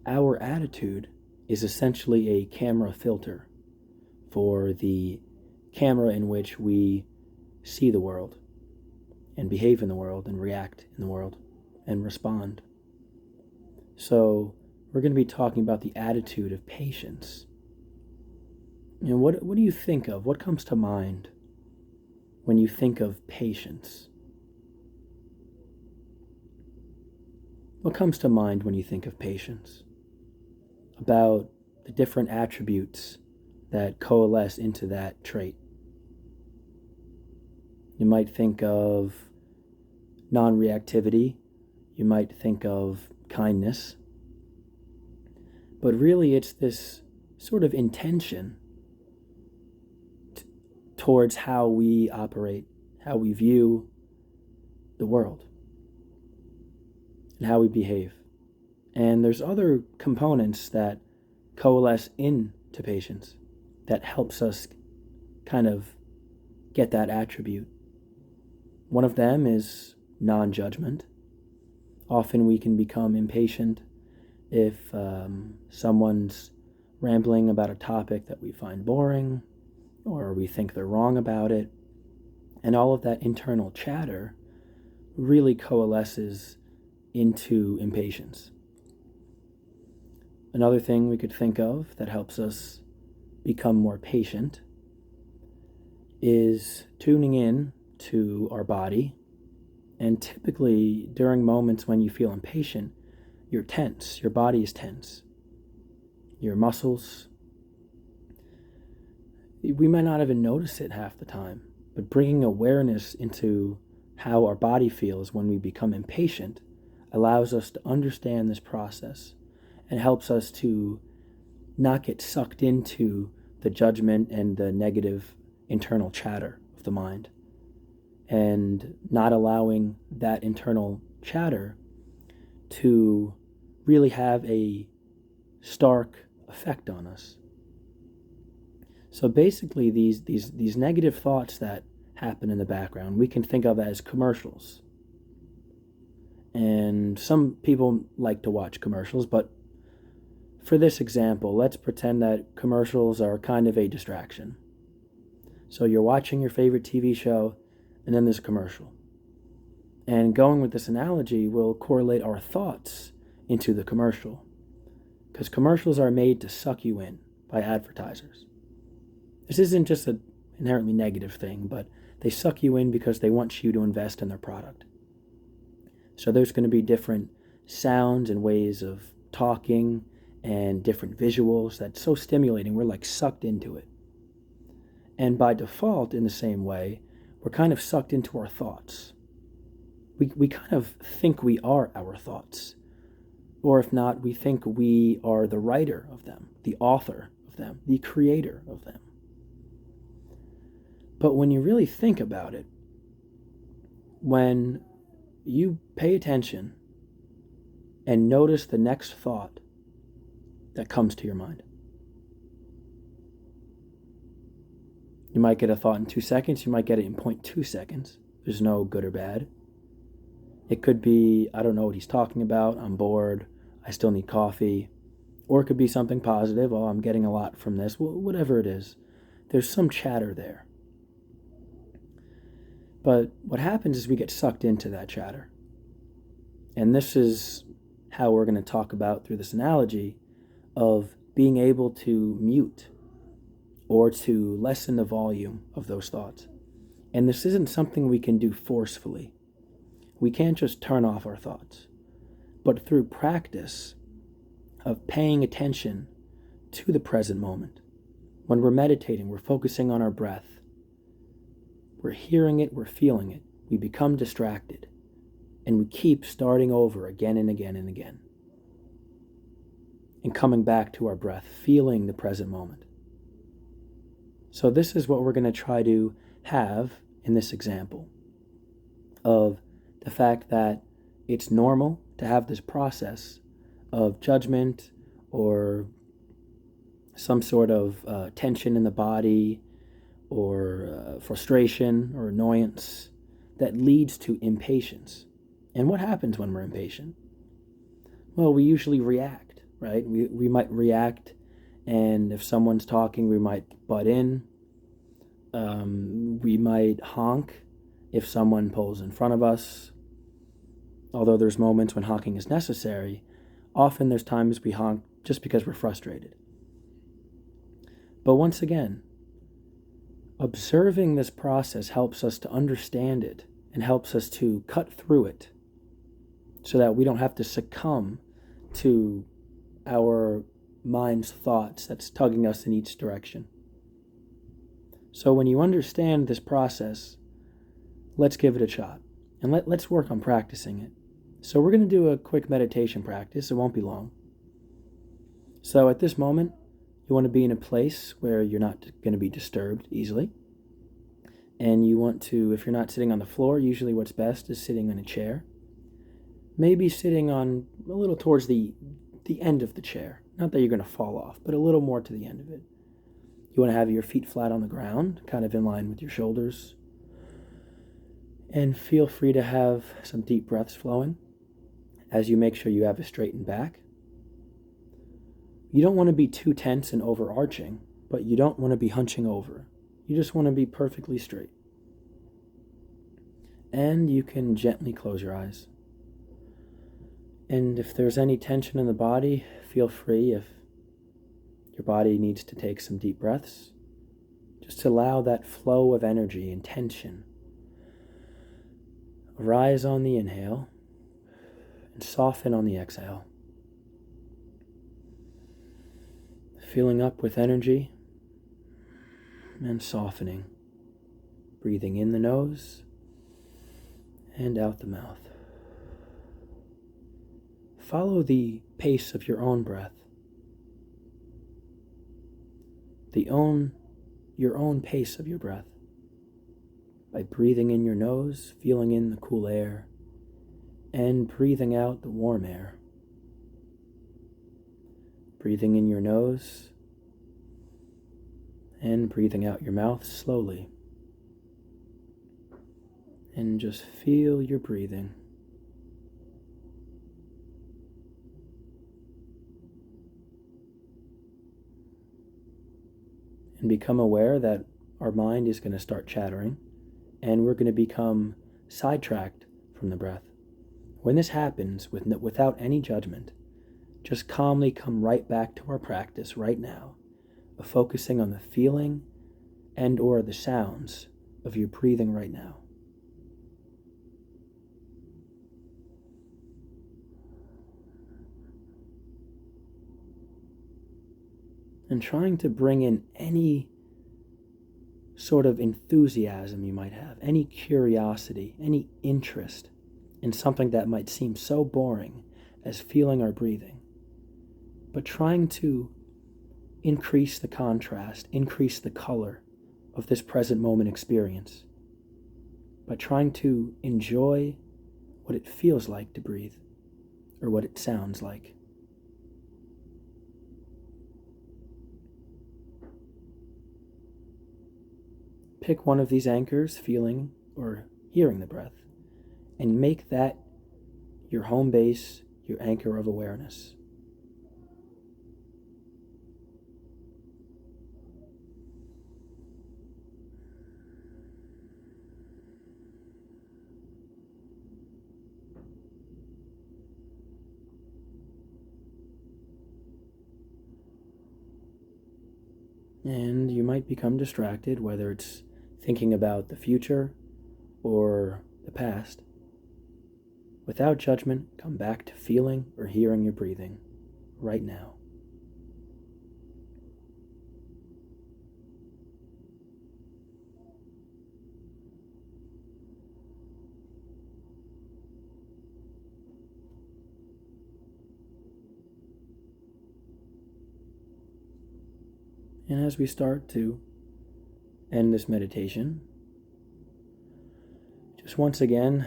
our attitude is essentially a camera filter for the camera in which we see the world and behave in the world and react in the world and respond. So we're going to be talking about the attitude of patience. What do you think of? What comes to mind when you think of patience? What comes to mind when you think of patience? About the different attributes that coalesce into that trait. You might think of non-reactivity. You might think of kindness. But really it's this sort of intention towards how we operate, how we view the world, and how we behave. And there's other components that coalesce into patience that helps us kind of get that attribute. One of them is non-judgment. Often we can become impatient if someone's rambling about a topic that we find boring, or we think they're wrong about it. And all of that internal chatter really coalesces into impatience. Another thing we could think of that helps us become more patient is tuning in to our body. And typically during moments when you feel impatient, you're tense, your body is tense, your muscles. We might not even notice it half the time, but bringing awareness into how our body feels when we become impatient allows us to understand this process and helps us to not get sucked into the judgment and the negative internal chatter of the mind, and not allowing that internal chatter to really have a stark effect on us. So basically these negative thoughts that happen in the background we can think of as commercials. And some people like to watch commercials, but for this example, let's pretend that commercials are kind of a distraction. So you're watching your favorite TV show, and then there's a commercial. And going with this analogy, we'll correlate our thoughts into the commercial, because commercials are made to suck you in by advertisers. This isn't just an inherently negative thing, but they suck you in because they want you to invest in their product. So there's going to be different sounds and ways of talking and different visuals that's so stimulating, we're like sucked into it. And by default, in the same way, we're kind of sucked into our thoughts. We kind of think we are our thoughts. Or if not, we think we are the writer of them, the author of them, the creator of them. But when you really think about it, when you pay attention and notice the next thought that comes to your mind, you might get a thought in 2 seconds, you might get it in 0.2 seconds. There's no good or bad. It could be, I don't know what he's talking about, I'm bored, I still need coffee. Or it could be something positive, oh, I'm getting a lot from this, whatever it is. There's some chatter there. But what happens is we get sucked into that chatter. And this is how we're going to talk about through this analogy of being able to mute or to lessen the volume of those thoughts. And this isn't something we can do forcefully. We can't just turn off our thoughts. But through practice of paying attention to the present moment, when we're meditating, we're focusing on our breath, we're hearing it, we're feeling it, we become distracted, and we keep starting over again and again and again, and coming back to our breath, feeling the present moment. So this is what we're going to try to have in this example of the fact that it's normal to have this process of judgment or some sort of tension in the body or frustration or annoyance that leads to impatience. And what happens when we're impatient? Well, we usually react. right? We might react, and if someone's talking, we might butt in. We might honk if someone pulls in front of us. Although there's moments when honking is necessary, often there's times we honk just because we're frustrated. But once again, observing this process helps us to understand it and helps us to cut through it so that we don't have to succumb to our mind's thoughts that's tugging us in each direction. So when you understand this process, let's give it a shot and let's work on practicing it. So we're going to do a quick meditation practice. It won't be long. So at this moment, you want to be in a place where you're not going to be disturbed easily. And you want to, if you're not sitting on the floor, usually what's best is sitting in a chair. Maybe sitting on a little towards the end of the chair. Not that you're going to fall off, but a little more to the end of it. You want to have your feet flat on the ground, kind of in line with your shoulders. And feel free to have some deep breaths flowing as you make sure you have a straightened back. You don't want to be too tense and overarching, but you don't want to be hunching over. You just want to be perfectly straight. And you can gently close your eyes. And if there's any tension in the body, feel free, if your body needs to take some deep breaths, just to allow that flow of energy and tension rise on the inhale and soften on the exhale. Filling up with energy and softening. Breathing in the nose and out the mouth. Follow the pace of your own breath. Your own pace of your breath. By breathing in your nose, feeling in the cool air, and breathing out the warm air. Breathing in your nose and breathing out your mouth slowly. And just feel your breathing. And become aware that our mind is going to start chattering and we're going to become sidetracked from the breath. When this happens without any judgment, just calmly come right back to our practice right now of focusing on the feeling and or the sounds of your breathing right now. And trying to bring in any sort of enthusiasm you might have, any curiosity, any interest in something that might seem so boring as feeling our breathing. But trying to increase the contrast, increase the color of this present moment experience by trying to enjoy what it feels like to breathe or what it sounds like. Pick one of these anchors, feeling or hearing the breath, and make that your home base, your anchor of awareness. And you might become distracted, whether it's thinking about the future or the past. Without judgment, come back to feeling or hearing your breathing right now. And as we start to end this meditation, just once again,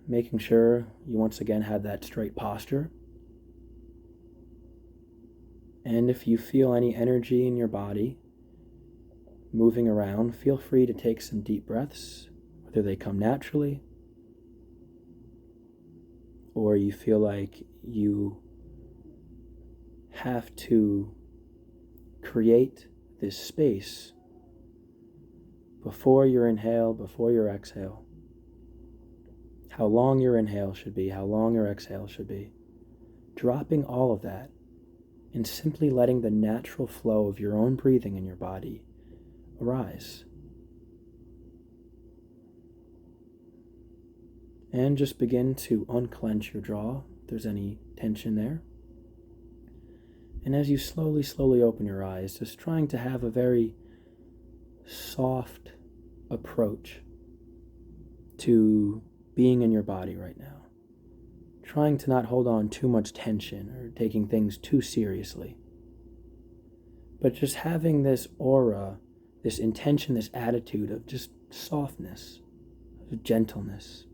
making sure you once again have that straight posture. And if you feel any energy in your body moving around, feel free to take some deep breaths, whether they come naturally or you feel like you have to create this space before your inhale, before your exhale. How long your inhale should be, how long your exhale should be. Dropping all of that and simply letting the natural flow of your own breathing in your body arise. And just begin to unclench your jaw if there's any tension there. And as you slowly open your eyes, just trying to have a very soft approach to being in your body right now. Trying to not hold on too much tension or taking things too seriously. But just having this aura, this intention, this attitude of just softness, of gentleness.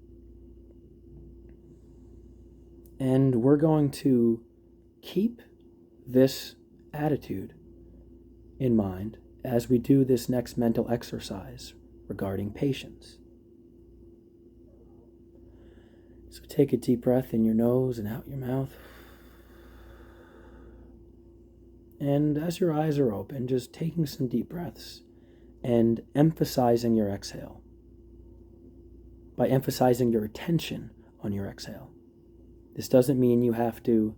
And we're going to keep this attitude in mind as we do this next mental exercise regarding patience. So take a deep breath in your nose and out your mouth. And as your eyes are open, just taking some deep breaths and emphasizing your exhale by emphasizing your attention on your exhale. This doesn't mean you have to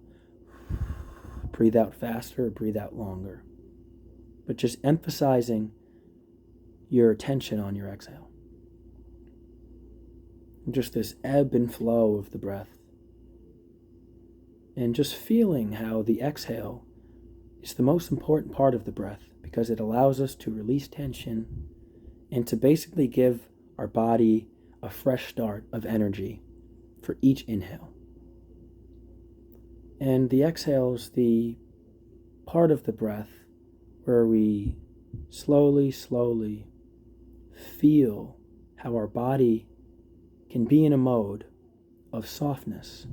breathe out faster or breathe out longer, but just emphasizing your attention on your exhale. And just this ebb and flow of the breath. And just feeling how the exhale is the most important part of the breath because it allows us to release tension and to basically give our body a fresh start of energy for each inhale. And the exhale is the part of the breath where we slowly feel how our body can be in a mode of softness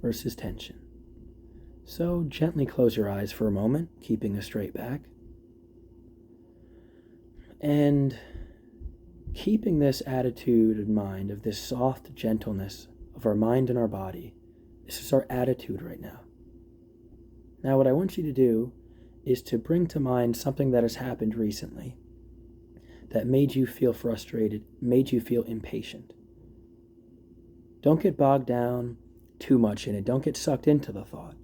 versus tension. So gently close your eyes for a moment, keeping a straight back. And keeping this attitude in mind of this soft gentleness of our mind and our body. This is our attitude right now. Now what I want you to do is to bring to mind something that has happened recently that made you feel frustrated, made you feel impatient. Don't get bogged down too much in it. Don't get sucked into the thought.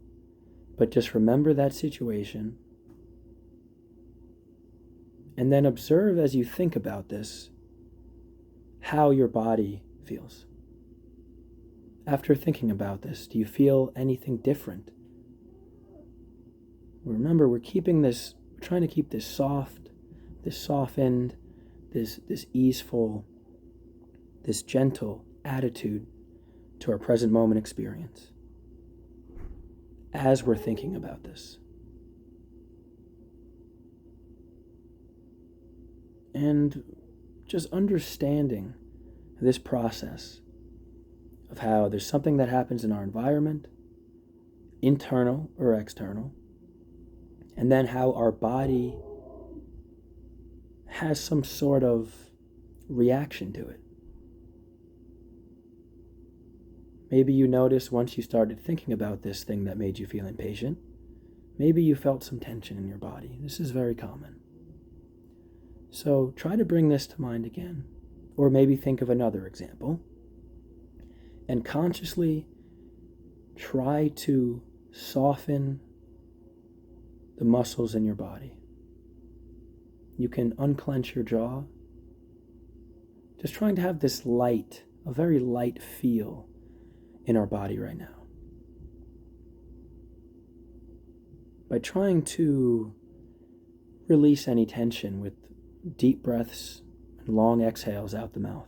But just remember that situation and then observe as you think about this how your body feels. After thinking about this, do you feel anything different? Remember, we're trying to keep this soft, this softened, this easeful, this gentle attitude to our present moment experience as we're thinking about this. And just understanding this process of how there's something that happens in our environment, internal or external, and then how our body has some sort of reaction to it. Maybe you noticed once you started thinking about this thing that made you feel impatient, maybe you felt some tension in your body. This is very common. So try to bring this to mind again, or maybe think of another example, and consciously try to soften the muscles in your body. You can unclench your jaw, just trying to have this light, a very light feel in our body right now. By trying to release any tension with deep breaths and long exhales out the mouth.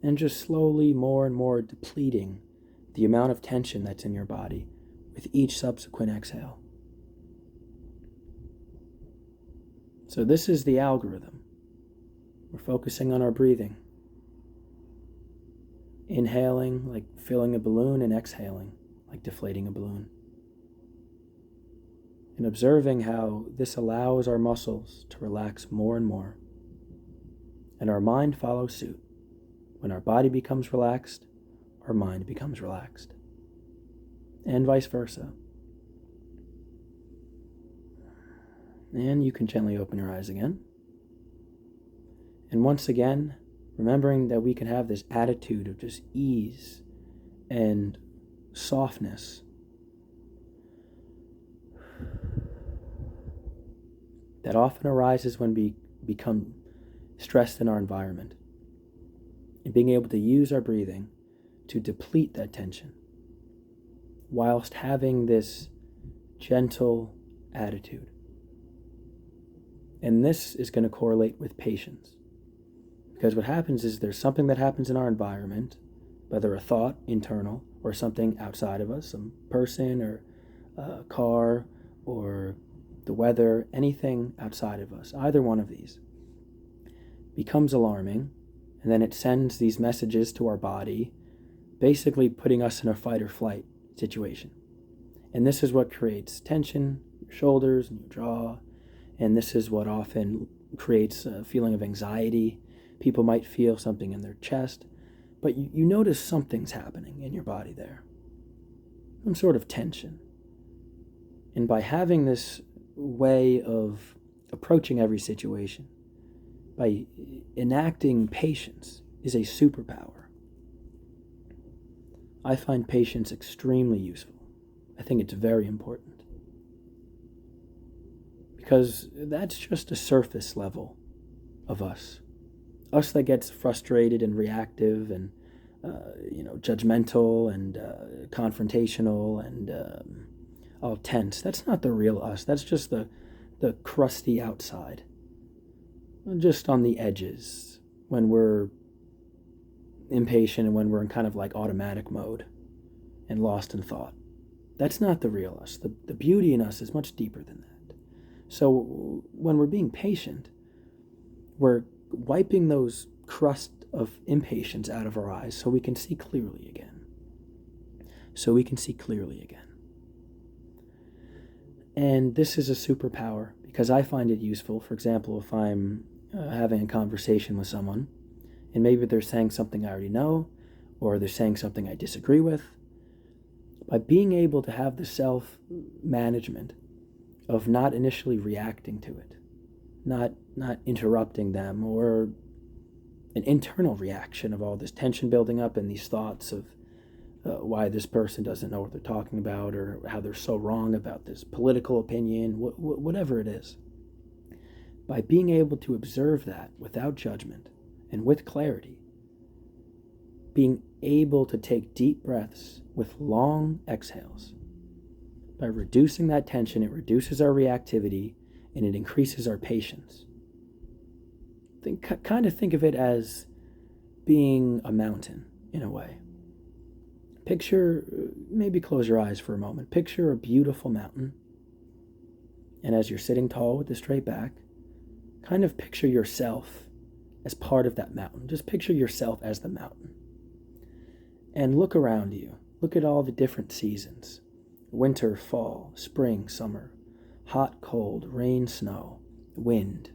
And just slowly more and more depleting the amount of tension that's in your body with each subsequent exhale. So this is the algorithm. We're focusing on our breathing. Inhaling like filling a balloon and exhaling like deflating a balloon. And observing how this allows our muscles to relax more and more. And our mind follows suit. When our body becomes relaxed, our mind becomes relaxed. and vice versa. And you can gently open your eyes again. And once again, remembering that we can have this attitude of just ease and softness. That often arises when we become stressed in our environment. And being able to use our breathing to deplete that tension, whilst having this gentle attitude. And this is going to correlate with patience. Because what happens is there's something that happens in our environment, whether a thought, internal, or something outside of us, some person or a car or the weather, anything outside of us, either one of these, becomes alarming, and then it sends these messages to our body, basically putting us in a fight or flight situation. And this is what creates tension in your shoulders and your jaw, and this is what often creates a feeling of anxiety. People might feel something in their chest, but you notice something's happening in your body there, some sort of tension. And by having this way of approaching every situation, by enacting patience, is a superpower. I find patience extremely useful. I think it's very important. Because that's just a surface level of us. Us that gets frustrated and reactive and judgmental and confrontational and all tense. That's not the real us. That's just the crusty outside. Just on the edges when we're impatient and when we're in kind of like automatic mode and lost in thought. That's not the real us. The beauty in us is much deeper than that. So when we're being patient, we're wiping those crust of impatience out of our eyes so we can see clearly again. And this is a superpower because I find it useful. For example, if I'm having a conversation with someone and maybe they're saying something I already know or they're saying something I disagree with, by being able to have the self-management of not initially reacting to it, not interrupting them, or an internal reaction of all this tension building up and these thoughts of why this person doesn't know what they're talking about or how they're so wrong about this political opinion, whatever it is. By being able to observe that without judgment and with clarity, being able to take deep breaths with long exhales, by reducing that tension, it reduces our reactivity and it increases our patience. Kind of think of it as being a mountain in a way. Picture, maybe close your eyes for a moment. Picture a beautiful mountain. And as you're sitting tall with a straight back, kind of picture yourself as part of that mountain. Just picture yourself as the mountain. And look around you. Look at all the different seasons. Winter, fall, spring, summer. Hot, cold, rain, snow, wind.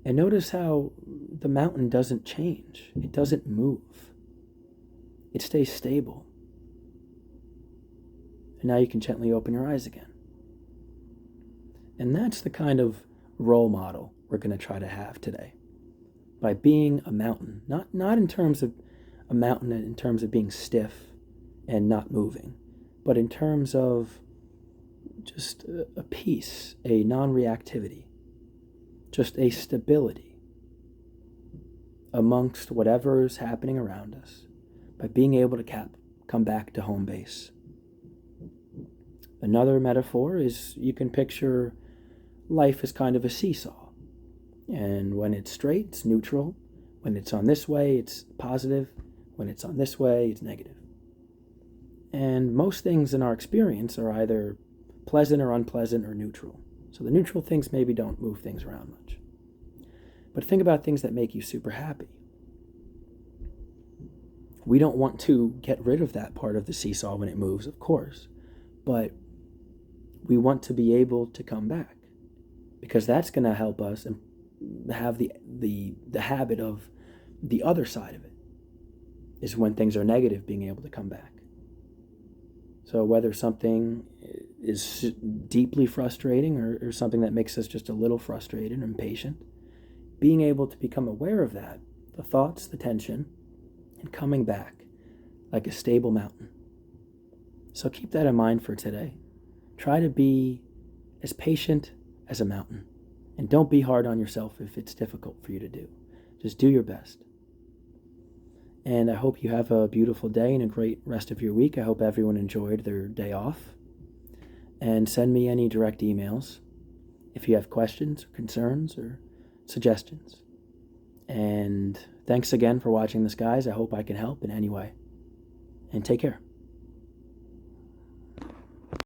And notice how the mountain doesn't change. It doesn't move. It stays stable. And now you can gently open your eyes again. And that's the kind of role model we're going to try to have today. By being a mountain. Not in terms of a mountain in terms of being stiff and not moving, but in terms of just a peace, a non-reactivity, just a stability amongst whatever is happening around us, by being able to come back to home base. Another metaphor is you can picture life as kind of a seesaw. And when it's straight, it's neutral. When it's on this way, it's positive. When it's on this way, it's negative. And most things in our experience are either pleasant or unpleasant or neutral. So the neutral things maybe don't move things around much. But think about things that make you super happy. We don't want to get rid of that part of the seesaw when it moves, of course. But we want to be able to come back, because that's going to help us and have the habit of the other side of it, is when things are negative, being able to come back. So whether something is deeply frustrating or something that makes us just a little frustrated and impatient, being able to become aware of that, the thoughts, the tension, and coming back like a stable mountain. So keep that in mind for today. Try to be as patient as a mountain. And don't be hard on yourself if it's difficult for you to do. Just do your best. And I hope you have a beautiful day and a great rest of your week. I hope everyone enjoyed their day off. And send me any direct emails if you have questions or concerns or suggestions. And thanks again for watching this, guys. I hope I can help in any way. And take care.